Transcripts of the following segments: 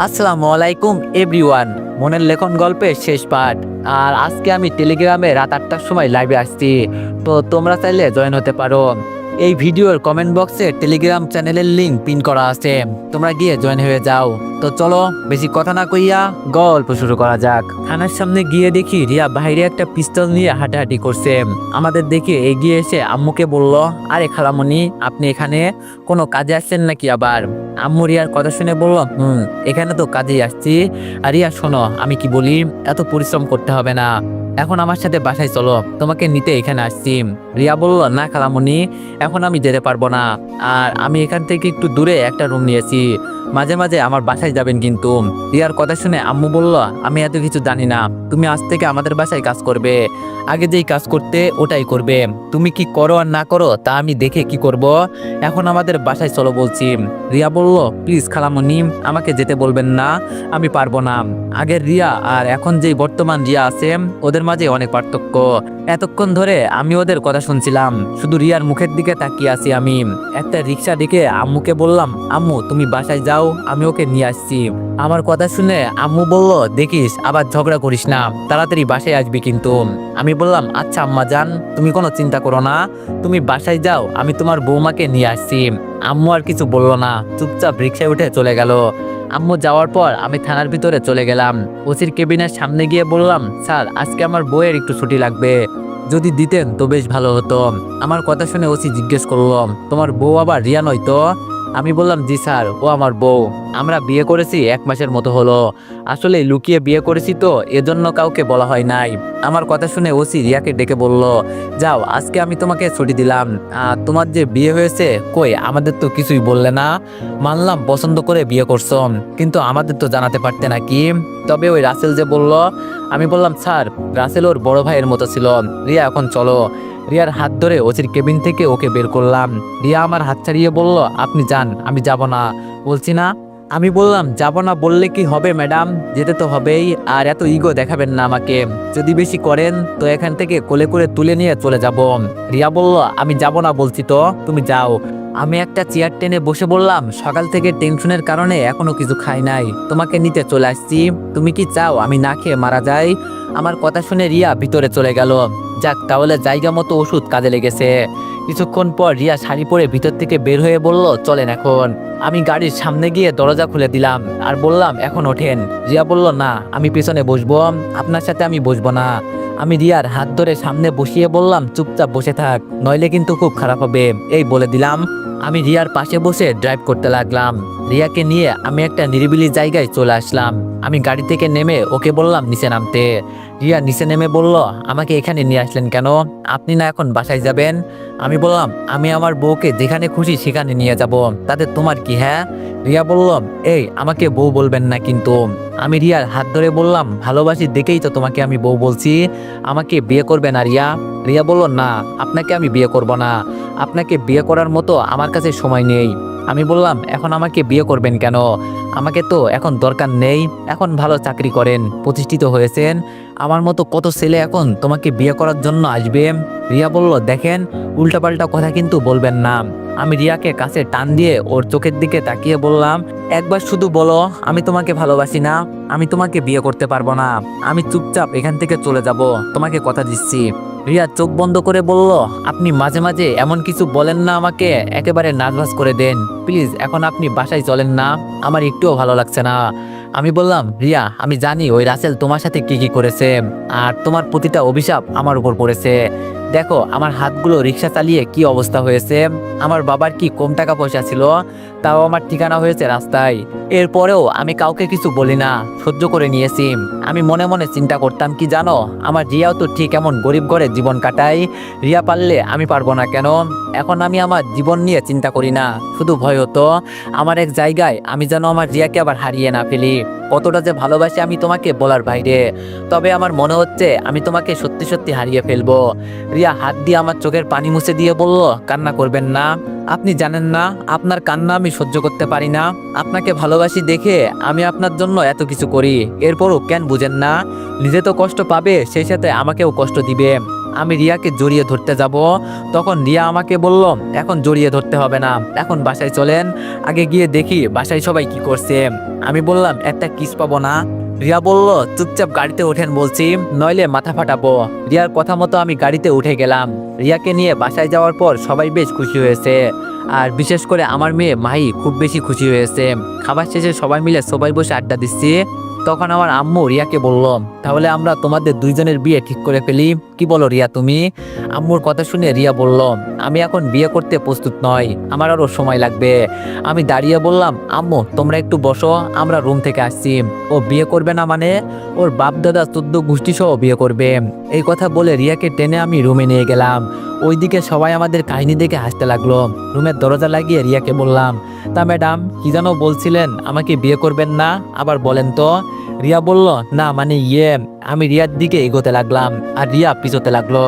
আসসালামু আলাইকুম এভরিওয়ান। মনের লেখন গল্পের শেষ পার্ট। আর আজকে আমি টেলিগ্রামে রাত 8টার সময় লাইভে আসছি, তো তোমরা চাইলে জয়েন হতে পারো। এই ভিডিওর কমেন্ট বক্সে টেলিগ্রাম চ্যানেলের লিংক পিন করা আছে, তোমরা গিয়ে জয়েন হয়ে যাও। তো চলো বেশি কথা না কইয়া গল্প শুরু করা যাক। থানার সামনে গিয়ে দেখি রিয়া বাইরে একটা পিস্তল নিয়ে হাঁটাহাঁটি করছে। আমাদের দেখে এগিয়ে এসে আম্মুকে বলল, আরে খালামণি, আপনি এখানে কোনো কাজে আসছেন নাকি আবার? আম্মু রিয়ার কথা শুনে বলল, এখানে তো কাজেই আসছি। আর রিয়া শোনো, আমি কি বলি, এত পরিশ্রম করতে হবে না, এখন আমার সাথে বাসায় চলো, তোমাকে নিতে এখানে আসছি। রিয়া বলল, না খালামণি, এখন আমি যেতে পারবো না। আর আমি এখান থেকে একটু দূরে একটা রুম নিয়েছি, মাঝে মাঝে আমার বাসায় যাবেন কিন্তু। রিয়ার কথা শুনে আম্মু বলল, আমি এত কিছু জানি না, তুমি আজ থেকে আমাদের বাসায় কাজ করবে। আগে যেই কাজ করতে ওটাই করবে, তুমি কি করো আর না করো তা আমি দেখে কি করব। এখন আমাদের বাসায় চলো বলছি। রিয়া বলল, প্লিজ খালামণি, আমাকে যেতে বলবেন না, আমি পারবো না। আগের রিয়া আর এখন যেই বর্তমান রিয়া আছে ওদের মাঝে অনেক পার্থক্য। এতক্ষণ ধরে আমি ওদের কথা শুনছিলাম, শুধু রিয়ার মুখের দিকে তাকিয়ে আছি আমি। একটা রিক্সা ডেকে আম্মুকে বললাম, আম্মু তুমি বাসায় যাও, আমি ওকে নিয়ে আসছি। আমার কথা শুনে আম্মু বলল, দেখিস আবার ঝগড়া করিস না, তাড়াতাড়ি বাসায় আসবি কিন্তু। আমি বললাম, আচ্ছা আম্মা জান, তুমি কোনো চিন্তা করো না, তুমি বাসায় যাও, আমি তোমার বৌমাকে নিয়ে আসছি। আম্মু আর কিছু বললো না, চুপচাপ রিক্সায় উঠে চলে গেল। আম্মু যাওয়ার পর আমি থানার ভিতরে চলে গেলাম। ওসির কেবিনের সামনে গিয়ে বললাম, স্যার আজকে আমার বউয়ের একটু ছুটি লাগবে, যদি দিতেন তো বেশ ভালো হতো। আমার কথা শুনে ওসি জিজ্ঞেস করলো, তোমার বউ আবার রিয়া নয় তো? আমি বললাম, জি স্যার, ও আমার বউ, আমরা বিয়ে করেছি 1 মাসের মতো হলো। আসলে লুকিয়ে বিয়ে করেছি তো এজন্য কাউকে বলা হয় নাই। আমার কথা শুনে ওসি রিয়াকে ডেকে বলল, যাও, আজকে আমি তোমাকে ছুটি দিলাম। তোমার যে বিয়ে হয়েছে, কই আমাদের তো কিছুই বললে না। মানলাম পছন্দ করে বিয়ে করছো, কিন্তু আমাদের তো জানাতে পারতে নাকি। তবে ওই রাসেল যে বলল। আমি বললাম, স্যার রাসেল ওর বড় ভাইয়ের মতো ছিল। রিয়া এখন চলো। রিয়ার হাত ধরে ওসির কেবিন থেকে ওকে বের করলাম। রিয়া আমার হাত ছাড়িয়ে বলল, আপনি যান, আমি যাব না বলছি না। আমি বললাম, যাব না বললে কি হবে ম্যাডাম, যেতে তো হবেই। আর এত ইগো দেখাবেন না আমাকে, যদি বেশি করেন তো এখান থেকে কোলে করে তুলে নিয়ে চলে যাব। রিয়া বলল, আমি যাব না বলছি তো, তুমি যাও। আমি একটা চেয়ার টেনে বসে বললাম, সকাল থেকে টেনশনের কারণে এখনো কিছু খাই নাই, তোমাকে নিতে চলে আসছি। তুমি কি চাও আমি না খেয়ে মারা যাই? আমার কথা শুনে রিয়া ভিতরে চলে গেল। যাক, তাহলে জায়গা মতো ওষুধ কাজে লেগেছে। কিছুক্ষণ পর রিয়া শাড়ি পরে ভিতর থেকে বের হয়ে বলল, চলেন এখন। আমি গাড়ির সামনে গিয়ে দরজা খুলে দিলাম আর বললাম, এখন ওঠেন। রিয়া বলল, না, আমি পিছনে বসবো, আপনার সাথে আমি বসবো না। আমি রিয়ার হাত ধরে সামনে বসিয়ে বললাম, চুপচাপ বসে থাক, নইলে কিন্তু খুব খারাপ হবে, এই বলে দিলাম। আমি রিয়ার পাশে বসে ড্রাইভ করতে লাগলাম। রিয়াকে নিয়ে আমি একটা নিরিবিলি জায়গায় চলে আসলাম। আমি গাড়ি থেকে নেমে ওকে বললাম নিচে নামতে। রিয়া নিচে নেমে বলল, আমাকে এখানে নিয়ে আসলেন কেন? আপনি না এখন বাসায় যাবেন? আমি বললাম, আমি আমার বউকে যেখানে খুশি সেখানে নিয়ে যাব, তাতে তোমার কি? হ্যাঁ। রিয়া বলল, এই আমাকে বউ বলবেন না কিন্তু। আমি রিয়ার হাত ধরে বললাম, ভালোবাসি দেখেই তো তোমাকে আমি বউ বলছি, আমাকে বিয়ে করবে না রিয়া? রিয়া বলল, না, আপনাকে আমি বিয়ে করব না, আপনাকে বিয়ে করার মতো আমার কাছে সময় নেই। আমি বললাম, এখন আমাকে বিয়ে করবেন কেন? আমাকে তো এখন দরকার নেই, এখন ভালো চাকরি করেন, প্রতিষ্ঠিত হয়েছেন, আমার মতো কত ছেলে এখন তোমাকে বিয়ে করার জন্য আসবে। রিয়া বলল, দেখেন, উল্টাপাল্টা কথা কিন্তু বলবেন না। আমি রিয়াকে কাছে টান দিয়ে ওর চোখের দিকে তাকিয়ে বললাম, একবার শুধু বলো আমি তোমাকে ভালোবাসি না, আমি তোমাকে বিয়ে করতে পারবো না, আমি চুপচাপ এখান থেকে চলে যাব, তোমাকে কথা দিচ্ছি। রিয়া চোখ বন্ধ করে বলল, আপনি মাঝে মাঝে এমন কিছু বলেন না, আমাকে একেবারে নার্ভাস করে দেন, প্লিজ এখন আপনি বাসায় চলেন না, আমার একটুও ভালো লাগছে না। আমি বললাম, রিয়া আমি জানি ওই রাসেল তোমার সাথে কি কি করেছে, আর তোমার প্রতিটা অভিশাপ আমার উপর পড়েছে। দেখো আমার হাতগুলো রিক্সা চালিয়ে কি অবস্থা হয়েছে, আমার বাবার কি কম টাকা পয়সা ছিল, তাও আমার ঠিকানা হয়েছে রাস্তায়। এরপরেও আমি কাউকে কিছু বলি না, সহ্য করে নিয়েছি। আমি মনে মনে চিন্তা করতাম কি জানো, আমার রিয়াও তো ঠিক এমন গরিব ঘরে জীবন কাটাই, রিয়া পারলে আমি পারবো না কেন? এখন আমি আমার জীবন নিয়ে চিন্তা করি না, শুধু ভয় হতো আমার এক জায়গায় আমি যেন আমার রিয়াকে আবার হারিয়ে না ফেলি। কতটা যে ভালোবাসি আমি তোমাকে বলার বাইরে, তবে আমার মনে হচ্ছে আমি তোমাকে সত্যি সত্যি হারিয়ে ফেলবো। রিয়া হাত দিয়ে আমার চোখের পানি মুছে দিয়ে বলল, কান্না করবেন না, আপনি জানেন না আপনার কান্না আমি সহ্য করতে পারি না, আপনাকে ভালোবাসি দেখে আমি আপনার জন্য এত কিছু করি, এরপরও কেন বুঝেন না? নিজে তো কষ্ট পাবে, সেই সাথে আমাকেও কষ্ট দিবে। আমি রিয়াকে জড়িয়ে ধরতে যাব, তখন রিয়া আমাকে বলল এখন জড়িয়ে ধরতে হবে না, এখন বাসায় চলেন, আগে গিয়ে দেখি বাসায় সবাই কি করছে। আমি বললাম একটা কিস পাবো না? রিয়া বলল চুপচাপ গাড়িতে ওঠেন বলছি, নইলে মাথা ফাটাবো। রিয়ার কথা মতো আমি গাড়িতে উঠে গেলাম। রিয়াকে নিয়ে বাসায় যাওয়ার পর সবাই বেশ খুশি হয়েছে, আর বিশেষ করে আমার মেয়ে মাহি খুব বেশি খুশি হয়েছে। খাবার শেষে সবাই মিলে সবাই বসে আড্ডা দিচ্ছি, তখন আমার আম্মু রিয়াকে বলল তাহলে আমরা তোমাদের দুইজনের বিয়ে ঠিক করে ফেলি, কি বলো রিয়া তুমি? আম্মুর কথা শুনে রিয়া বলল আমি এখন বিয়ে করতে প্রস্তুত নই, আমার আরও সময় লাগবে। আমি দাঁড়িয়ে বললাম আম্মু তোমরা একটু বসো, আমরা রুম থেকে আসছি। ও বিয়ে করবে না মানে? ওর বাপ দাদা 14 গোষ্ঠী সহ বিয়ে করবে। এই কথা বলে রিয়াকে টেনে আমি রুমে নিয়ে গেলাম। ওইদিকে সবাই আমাদের কাহিনী দেখে হাসতে লাগলো। রুমের দরজা লাগিয়ে রিয়াকে বললাম তা ম্যাডাম কি যেন বলছিলেন, আমাকে বিয়ে করবেন না, আবার বলেন তো? রিয়া বলল না মানে আমি রিয়ার দিকে এগোতে লাগলাম আর রিয়া পিছোতে লাগলো।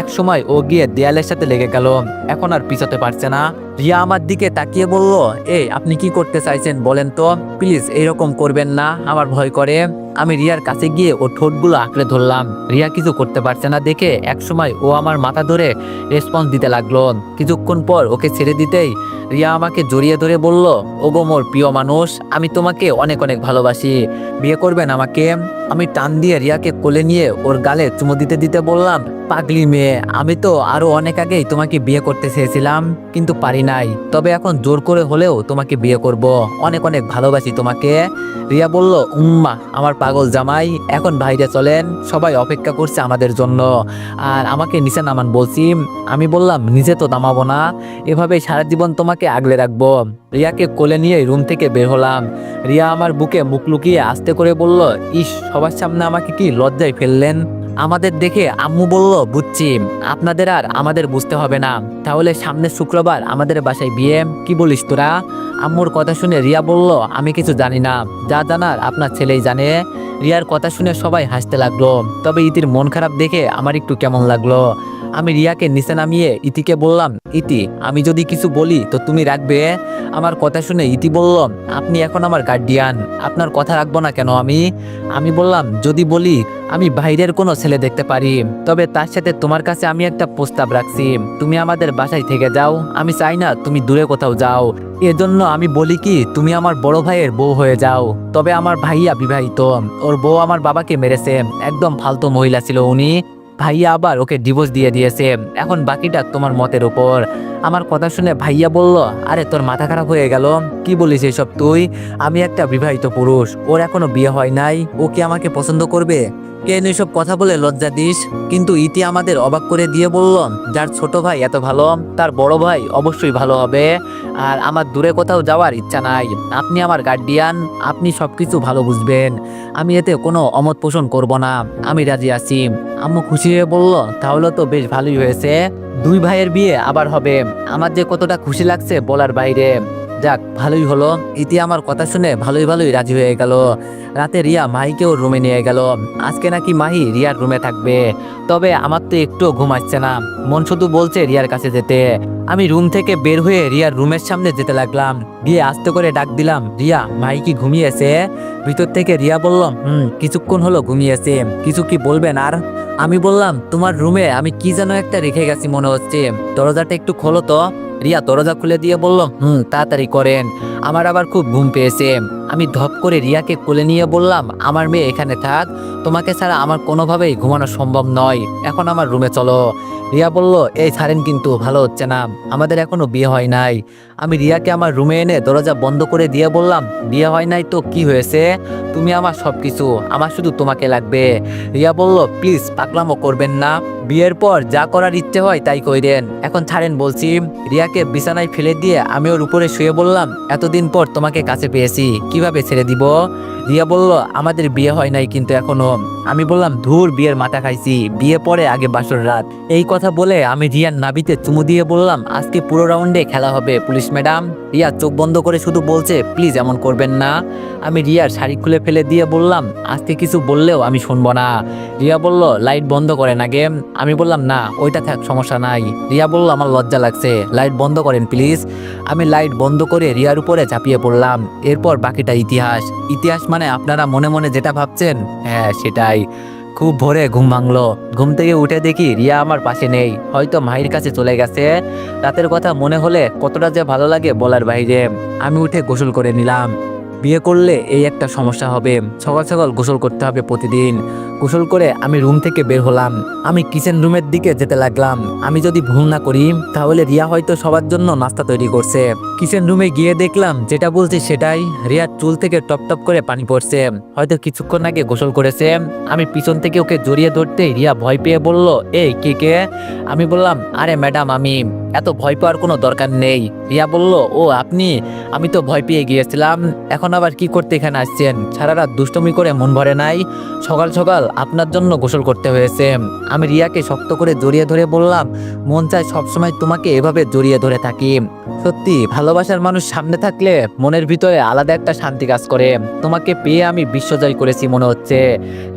এক সময় ও গিয়ে দেয়ালের সাথে লেগে গেল, এখন আর পিছোতে পারছে না। রিয়া আমার দিকে তাকিয়ে বলল এই আপনি কি করতে চাইছেন বলেন তো, প্লিজ এইরকম করবেন না, আমার ভয় করে। আমি রিয়ার কাছে গিয়ে ওর ঠোঁটগুলো আঁকড়ে ধরলাম। রিয়া কিছু করতে পারছে না দেখে এক সময় ও আমার মাথা ধরে রেসপন্স দিতে লাগলো। কিছুক্ষণ পর ওকে ছেড়ে দিতেই রিয়া আমাকে জড়িয়ে ধরে বলল ওগো মোর প্রিয় মানুষ, আমি তোমাকে অনেক অনেক ভালোবাসি, বিয়ে করবেন আমাকে? আমি টান দিয়ে রিয়াকে কোলে নিয়ে ওর গালে চুমু দিতে দিতে বললাম পাগলি মেয়ে, আমি তো আরো অনেক আগেই তোমাকে বিয়ে করতে চেয়েছিলাম কিন্তু পারি নাই, তবে এখন জোর করে হলেও তোমাকে বিয়ে করব, অনেক অনেক ভালোবাসি তোমাকে। রিয়া বলল উম্মা আমার পাগল জামাই, এখন বাইরে চলেন, সবাই অপেক্ষা করছে আমাদের জন্য, আর আমাকে নিচে নামান বলছি। আমি বললাম নিচে তো নামাবো না, এভাবেই সারা জীবন তোমাকে আগলে রাখবো। রিয়াকে কোলে নিয়ে রুম থেকে বের হলাম। রিয়া আমার বুকে মুখ লুকিয়ে আস্তে করে বলল ইস সবার সামনে আমাকে কি লজ্জায় ফেললেন। আমাদের দেখে আম্মু বলল বুঝছি, আপনাদের আর আমাদের বুঝতে হবে না, তাহলে সামনের শুক্রবার আমাদের বাসায় বিয়ে, কি বলিস তোরা? আম্মুর কথা শুনে রিয়া বলল আমি কিছু জানি না, যা জানার আপনার ছেলেই জানে। রিয়ার কথা শুনে সবাই হাসতে লাগলো, তবে ইতির মন খারাপ দেখে আমার একটু কেমন লাগলো। আমি রিয়াকে নিচে নামিয়ে ইতিকে বললাম ইতি আমি যদি কিছু বলি তো তুমি রাখবে? আমার কথা শুনে ইতি বলল আপনি এখন আমার গার্ডিয়ান, আপনার কথা রাখবো না কেন আমি? আমি বললাম যদি বলি আমি বাইরের কোনো ছেলে দেখতে পারি, তবে তার সাথে তোমার কাছে আমি একটা প্রস্তাব রাখছি, তুমি আমাদের বাসায় থেকে যাও, আমি চাই না তুমি দূরে কোথাও যাও। এজন্য আমি বলি কি তুমি আমার বড় ভাইয়ের বউ হয়ে যাও। তবে আমার ভাইয়া বিবাহিত, ওর বউ আমার বাবাকে মেরেছে, একদম ফালতু মহিলা ছিল উনি, ভাইয়া আবার ওকে ডিভোর্স দিয়ে দিয়েছে, এখন বাকিটা তোমার মতের উপর। আমার কথা শুনে ভাইয়া বলল আরে তোর মাথা খারাপ হয়ে গেল, কি বলিস এসব তুই? আমি একটা বিবাহিত পুরুষ, ওর এখনো বিয়ে হয় নাই, ও কি আমাকে পছন্দ করবে? কেন এসব কথা বলে লজ্জা দিস? কিন্তু ইতি আমাদের অবাক করে দিয়ে বলল যার ছোট ভাই এত ভালো তার বড় ভাই অবশ্যই ভালো হবে, আর আমার দূরে কোথাও যাওয়ার ইচ্ছা নাই, আপনি আমার গার্ডিয়ান, আপনি সবকিছু ভালো বুঝবেন, আমি এতে কোনো অমত পোষণ করব না, আমি রাজি আছি। আম্মু খুশি হয়ে বলল তাহলে তো বেশ ভালোই হয়েছে, দুই ভাইয়ের বিয়ে আবার হবে, আমার যে কতটা খুশি লাগছে বলার বাইরে। যাক ভালোই হলো, ইতি আমার কথা শুনে ভালোই ভালোই রাজি হয়ে গেল। রাতে রিয়া মাহিকেও রুমে নিয়ে গেল, আজকে নাকি মাহি রিয়ার রুমে থাকবে। তবে আমার তো একটুও ঘুম আসছে না, মন শুধু বলছে রিয়ার কাছে যেতে। আমি রুম থেকে বের হয়ে রিয়ার রুমের সামনে যেতে লাগলাম, গিয়ে আস্তে করে ডাক দিলাম রিয়া মাহি কি ঘুমিয়েছে? ভিতর থেকে রিয়া বলল কিছুক্ষণ হলো ঘুমিয়েছে, কিছু কি বলবেন আর? আমি বললাম তোমার রুমে আমি কি যেন একটা রেখে গেছি মনে হচ্ছে, দরজাটা একটু খোলো তো। রিয়া দরজা খুলে দিয়ে বলল তাড়াতাড়ি করেন, আমার আবার খুব ঘুম পেয়েছে। আমি ধপ করে রিয়াকে কোলে নিয়ে বললাম আমার মেয়ে এখানে থাক, তোমাকে ছাড়া আমার কোনোভাবেই ঘুমানো সম্ভব নয়, এখন আমার রুমে চলো। রিয়া বলল এই ছাড়েন কিন্তু ভালো হচ্ছে না, আমাদের এখনো বিয়ে হয় নাই। আমি রিয়াকে আমার রুমে এনে দরজা বন্ধ করে দিয়ে বললাম বিয়ে হয় নাই তো কি হয়েছে, তুমি আমার সবকিছু, আমার শুধু তোমাকে লাগবে। রিয়া বলল প্লিজ পাগলামো করবেন না, বিয়ের পর যা করার ইচ্ছে হয় তাই কইরেন, এখন ছাড়েন বলছি। রিয়াকে বিছানায় ফেলে দিয়ে আমি ওর উপরে শুয়ে বললাম এতদিন পর তোমাকে কাছে পেয়েছি, কিভাবে ছেড়ে দিব? রিয়া বলল আমাদের বিয়ে হয় নাই কিন্তু এখনো। আমি বললাম ধুর বিয়ের মাথা খাইছি, বিয়ে পরে আগে বাসর রাত। এই কথা বলে আমি রিয়ার নাভিতে চুমু দিয়ে বললাম আজকে পুরো রাউন্ডে খেলা হবে পুলিশ ম্যাডাম। রিয়া চোখ বন্ধ করে শুধু বলছে প্লিজ এমন করবেন না। আমি রিয়ার শাড়ি খুলে ফেলে দিয়ে বললাম আজকে কিছু বললেও আমি শুনবো না। রিয়া বলল লাইট বন্ধ করেন আগে। আমি বললাম না ওইটা থাক সমস্যা নাই। রিয়া বলল আমার লজ্জা লাগছে, লাইট বন্ধ করেন প্লিজ। আমি লাইট বন্ধ করে রিয়ার উপরে ঝাঁপিয়ে পড়লাম। এরপর বাকিটা ইতিহাস। ইতিহাস মানে আপনারা মনে মনে যেটা ভাবছেন, হ্যাঁ সেটাই। খুব ভোরে ঘুম ভাঙলো। ঘুম থেকে উঠে দেখি রিয়া আমার পাশে নেই, হয়তো মাহির কাছে চলে গেছে। রাতের কথা মনে হলে কতটা যে ভালো লাগে বলার বাইরে। আমি উঠে গোসল করে নিলাম। বিয়ে করলে এই একটা সমস্যা হবে, সকাল সকাল গোসল করতে হবে প্রতিদিন। গোসল করে আমি রুম থেকে বের হলাম। আমি কিচেন রুমের দিকে যেতে লাগলাম। আমি যদি ভুল না করি তাহলে রিয়া হয়তো সবার জন্য নাস্তা তৈরি করছে। কিচেন রুমে গিয়ে দেখলাম যেটা বলছি সেটাই, রিয়ার চুল থেকে টপ টপ করে পানি পড়ছে, হয়তো কিছুক্ষণ আগে গোসল করেছে। আমি পিছন থেকে ওকে জড়িয়ে ধরতেই রিয়া ভয় পেয়ে বলল, এই কে? আমি বললাম, আরে ম্যাডাম আমি। এত ভয় পাওয়ার কোনো দরকার নেই। রিয়া বলল, ও আপনি? আমি তো ভয় পেয়ে গিয়েছিলাম, এখন আবার কি করতে এখানে আসছেন? সারা রাত দুষ্টুমি করে মন ভরে নাই, সকাল সকাল আপনার জন্য গোসল করতে হয়েছে। আমি রিয়াকে শক্ত করে জড়িয়ে ধরে বললাম, মন চায় সবসময় তোমাকে এভাবে জড়িয়ে ধরে থাকি। সত্যি ভালোবাসার মানুষ সামনে থাকলে মনের ভিতরে আলাদা একটা শান্তি কাজ করে। তোমাকে পেয়ে আমি বিশ্বজয় করেছি মনে হচ্ছে।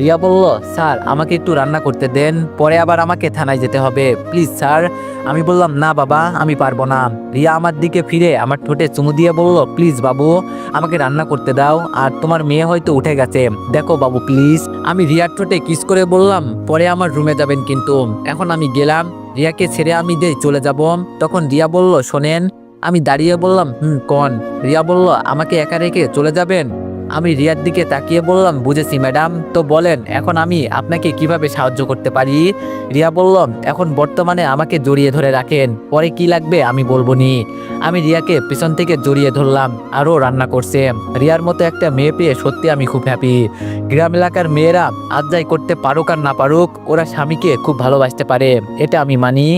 রিয়া বলল, স্যার আমাকে একটু রান্না করতে দেন, পরে আবার আমাকে থানায় যেতে হবে, প্লিজ স্যার। আমি বললাম, না বাবা আমি পারবো না। রিয়া আমার দিকে ফিরে আমার ঠোঁটে চুমু দিয়ে বলল, প্লিজ বাবু আমাকে রান্না করতে দাও, আর তোমার মেয়ে হয়তো উঠে গেছে, দেখো বাবু প্লিজ। আমি রিয়ার ঠোঁটে কিস করে বললাম, পরে আমার রুমে যাবেন কিন্তু। এখন আমি গেলাম, রিয়াকে ছেড়ে আমি চলে যাব। তখন রিয়া বলল, শোনেন। আমি দাঁড়িয়ে বললাম, কোন? রিয়া বলল, আমাকে একা রেখে চলে যাবেন? আমি রিয়ার দিকে তাকিয়ে বললাম, বুঝেছি ম্যাডাম, তো বলেন এখন আমি আপনাকে কিভাবে সাহায্য করতে পারি? রিয়া বলল, এখন বর্তমানে আমাকে জড়িয়ে ধরে রাখেন, পরে কি লাগবে আমি বলবো নি। আমি রিয়াকে পিছন থেকে জড়িয়ে ধরলাম, আরও রান্না করছে। রিয়ার মতো একটা মেয়ে পেয়ে সত্যি আমি খুব হ্যাপি। গ্রাম এলাকার মেয়েরা আজ যাই করতে পারুক আর না পারুক, ওরা স্বামীকে খুব ভালোবাসতে পারে, এটা আমি মানি।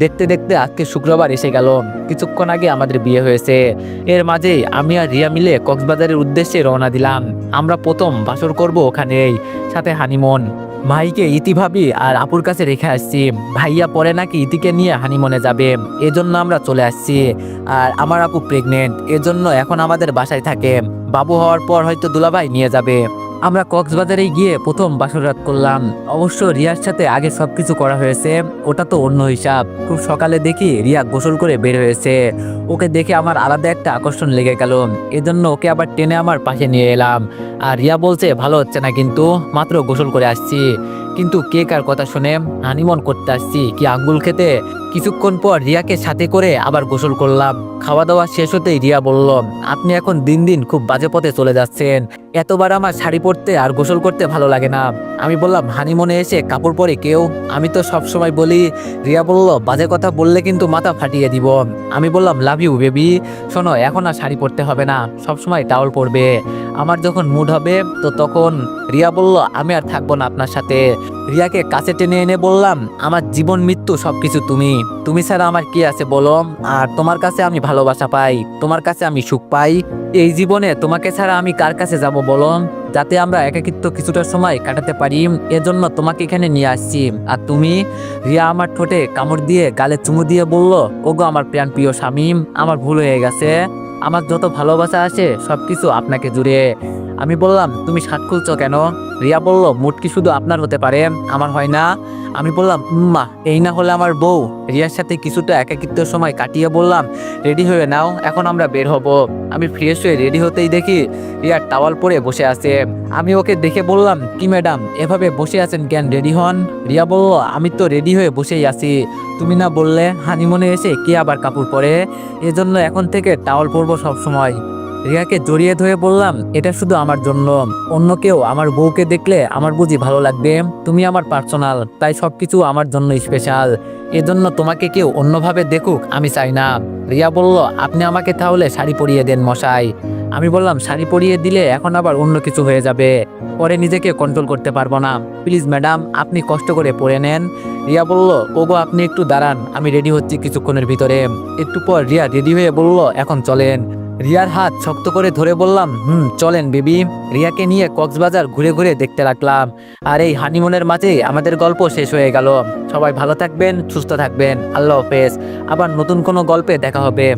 দেখতে দেখতে আজকে শুক্রবার এসে গেল। কিছুক্ষণ আগে আমাদের বিয়ে হয়েছে। এর মাঝেই আমি আর রিয়া মিলে কক্সবাজারের উদ্দেশ্যে রওনা দিলাম। আমরা প্রথম বাসর করব ওখানেই, সাথে হানিমুন। ভাইকে ইতি ভাবি আর আপুর কাছে রেখে আসছি। ভাইয়া পরে নাকি ইতিকে নিয়ে হানিমুনে যাবে, এজন্য আমরা চলে আসছি। আর আমার আপু প্রেগনেন্ট, এজন্য এখন আমাদের বাসায় থাকে। বাবু হওয়ার পর হয়তো দুলাভাই নিয়ে যাবে। আমরা কক্সবাজারে গিয়ে প্রথম বাসর রাত করলাম। অবশ্য রিয়ার সাথে আগে সবকিছু করা হয়েছে, ওটা তো অন্য হিসাব। খুব সকালে দেখি রিয়া গোসল করে বের হয়েছে। ওকে দেখে আমার আলাদা একটা আকর্ষণ লেগে গেল, এজন্য ওকে আবার টেনে আমার পাশে নিয়ে এলাম। আর রিয়া বলছে, ভালো হচ্ছে না কিন্তু, মাত্র গোসল করে আসছি। কিন্তু কে কার কথা শুনে হানিমুন করতে আসছি কি আঙ্গুল খেতে? কিছুক্ষণ পর রিয়াকে সাথে করে আবার গোসল করলাম। খাওয়া দাওয়া শেষ হতেই রিয়া বলল, আপনি এখন দিন দিন খুব বাজে পথে চলে যাচ্ছেন, এতবার আমার শাড়ি পরতে আর গোসল করতে ভালো লাগে না। আমি বললাম, হানিমুনে এসে কাপড় পরে কেউ? আমি তো সব সময় বলি। রিয়া বলল, বাজে কথা বললে কিন্তু মাথা ফাটিয়ে দিব। আমি বললাম, লাভ ইউ বেবি। শোনো, এখন আর শাড়ি পরতে হবে না, সব সময় টাওয়াল পরবে। আমার যখন মুড হবে তো তখন। রিয়া বলল, আমি আর থাকবো না আপনার সাথে। রিয়াকে কাছে টেনে এনে বললাম, আমার জীবন মৃত্যু সবকিছু তুমি। তুমি ছাড়া আমার কি আছে বলো? আর তোমার কাছে আমি ভালোবাসা পাই, তোমার কাছে আমি সুখ পাই। এই জীবনে তোমাকে ছাড়া আমি কার কাছে যাব বলো? যাতে আমরা একাকিত্ব কিছুটা সময় কাটাতে পারি, এজন্য তোমাকে এখানে নিয়ে আসছি। আর তুমি? রিয়া আমার ঠোঁটে কামড় দিয়ে গালে চুমু দিয়ে বলল, ওগো আমার প্রাণ প্রিয় স্বামী, আমার ভুল হয়ে গেছে। আমার যত ভালোবাসা আছে সবকিছু আপনাকে জুড়ে। আমি বললাম, তুমি শাক খুলছো কেন? রিয়া বলল, মুড কি শুধু আপনার হতে পারে, আমার হয় না? আমি বললাম, মা এই না হলে আমার বউ। রিয়ার সাথে কিছুটা একাকিত্বের সময় কাটিয়ে বললাম, রেডি হয়ে নাও, এখন আমরা বের হব। আমি ফ্রেশ হয়ে রেডি হতেই দেখি রিয়ার টাওয়াল পরে বসে আছে। আমি ওকে দেখে বললাম, কি ম্যাডাম এভাবে বসে আছেন কেন, রেডি হন। রিয়া বলল, আমি তো রেডি হয়ে বসেই আছি, তুমি না বললে হানিমুনে এসে কে আবার কাপড় পরে? এজন্য এখন থেকে টাওয়াল পরবো সবসময়। রিয়াকে জড়িয়ে ধরে বললাম, এটা শুধু আমার জন্য, অন্য কেউ আমার বউকে দেখলে আমার বুঝি ভালো লাগবে? তুমি আমার পার্সোনাল, তাই সবকিছু আমার জন্য স্পেশাল। এজন্য তোমাকে কেউ অন্যভাবে দেখুক আমি চাই না। রিয়া বলল, আপনি আমাকে তাহলে শাড়ি পরিয়ে দেন মশাই। আমি বললাম, শাড়ি পরিয়ে দিলে এখন আবার অন্য কিছু হয়ে যাবে, পরে নিজেকে কন্ট্রোল করতে পারবো না, প্লিজ ম্যাডাম আপনি কষ্ট করে পরে নেন। রিয়া বলল, ওগো আপনি একটু দাঁড়ান, আমি রেডি হচ্ছি কিছুক্ষণের ভিতরে। একটু পর রিয়া রেডি হয়ে বলল, এখন চলেন। রিয়ার হাত শক্ত করে ধরে বললাম, চলেন বেবি। রিয়াকে নিয়ে কক্সবাজার ঘুরে ঘুরে দেখতে লাগলাম। আর এই হানিমুনের মাঝে আমাদের গল্প শেষ হয়ে গেল। সবাই ভালো থাকবেন, সুস্থ থাকবেন, আল্লাহ হাফেজ। আবার নতুন কোনো গল্পে দেখা হবে।